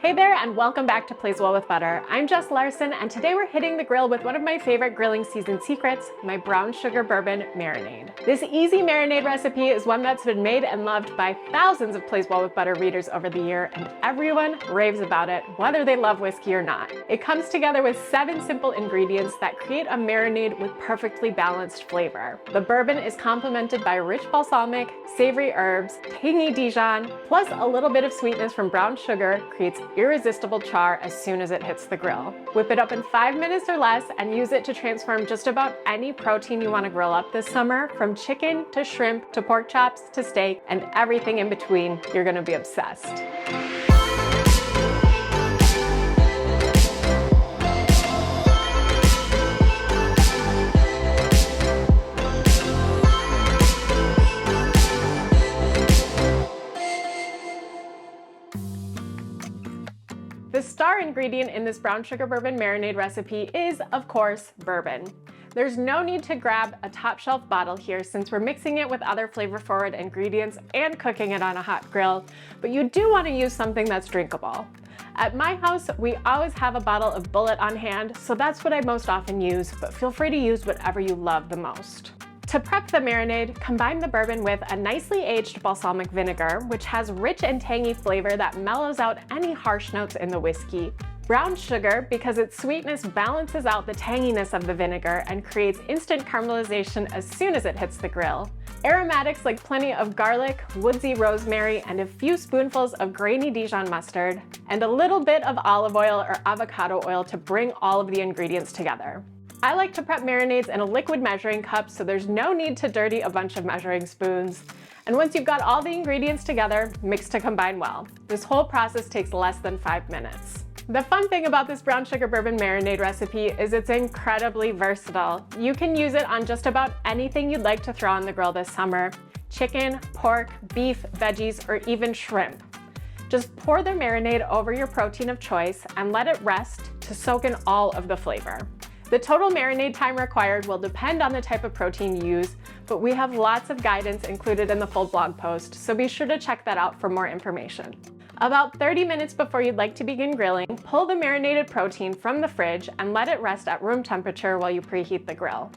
Hey there, and welcome back to Plays Well with Butter. I'm Jess Larson, and today we're hitting the grill with one of my favorite grilling season secrets, my brown sugar bourbon marinade. This easy marinade recipe is one that's been made and loved by thousands of Plays Well with Butter readers over the year, and everyone raves about it, whether they love whiskey or not. It comes together with 7 simple ingredients that create a marinade with perfectly balanced flavor. The bourbon is complemented by rich balsamic, savory herbs, tangy Dijon, plus a little bit of sweetness from brown sugar creates irresistible char as soon as it hits the grill. Whip it up in 5 minutes or less and use it to transform just about any protein you want to grill up this summer, from chicken to shrimp to pork chops to steak and everything in between. You're going to be obsessed. The star ingredient in this brown sugar bourbon marinade recipe is, of course, bourbon. There's no need to grab a top shelf bottle here since we're mixing it with other flavor-forward ingredients and cooking it on a hot grill, but you do want to use something that's drinkable. At my house, we always have a bottle of Bullet on hand, so that's what I most often use, but feel free to use whatever you love the most. To prep the marinade, combine the bourbon with a nicely aged balsamic vinegar, which has rich and tangy flavor that mellows out any harsh notes in the whiskey. Brown sugar, because its sweetness balances out the tanginess of the vinegar and creates instant caramelization as soon as it hits the grill. Aromatics like plenty of garlic, woodsy rosemary, and a few spoonfuls of grainy Dijon mustard, and a little bit of olive oil or avocado oil to bring all of the ingredients together. I like to prep marinades in a liquid measuring cup, so there's no need to dirty a bunch of measuring spoons. And once you've got all the ingredients together, mix to combine well. This whole process takes less than 5 minutes. The fun thing about this brown sugar bourbon marinade recipe is it's incredibly versatile. You can use it on just about anything you'd like to throw on the grill this summer: chicken, pork, beef, veggies, or even shrimp. Just pour the marinade over your protein of choice and let it rest to soak in all of the flavor. The total marinade time required will depend on the type of protein you use, but we have lots of guidance included in the full blog post, so be sure to check that out for more information. About 30 minutes before you'd like to begin grilling, pull the marinated protein from the fridge and let it rest at room temperature while you preheat the grill.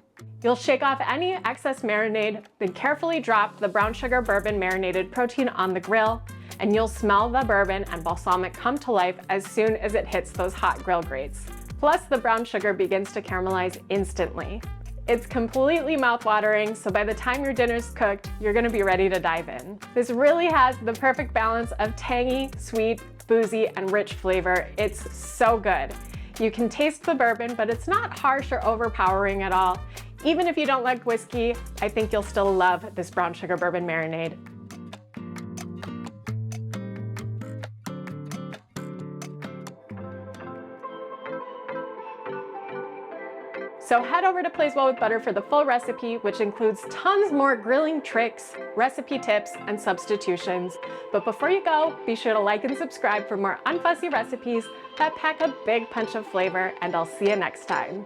You'll shake off any excess marinade, then carefully drop the brown sugar bourbon marinated protein on the grill, and you'll smell the bourbon and balsamic come to life as soon as it hits those hot grill grates. Plus, the brown sugar begins to caramelize instantly. It's completely mouth-watering, so by the time your dinner's cooked, you're gonna be ready to dive in. This really has the perfect balance of tangy, sweet, boozy, and rich flavor. It's so good. You can taste the bourbon, but it's not harsh or overpowering at all. Even if you don't like whiskey, I think you'll still love this brown sugar bourbon marinade. So head over to Plays Well with Butter for the full recipe, which includes tons more grilling tricks, recipe tips, and substitutions. But before you go, be sure to like and subscribe for more unfussy recipes that pack a big punch of flavor, and I'll see you next time.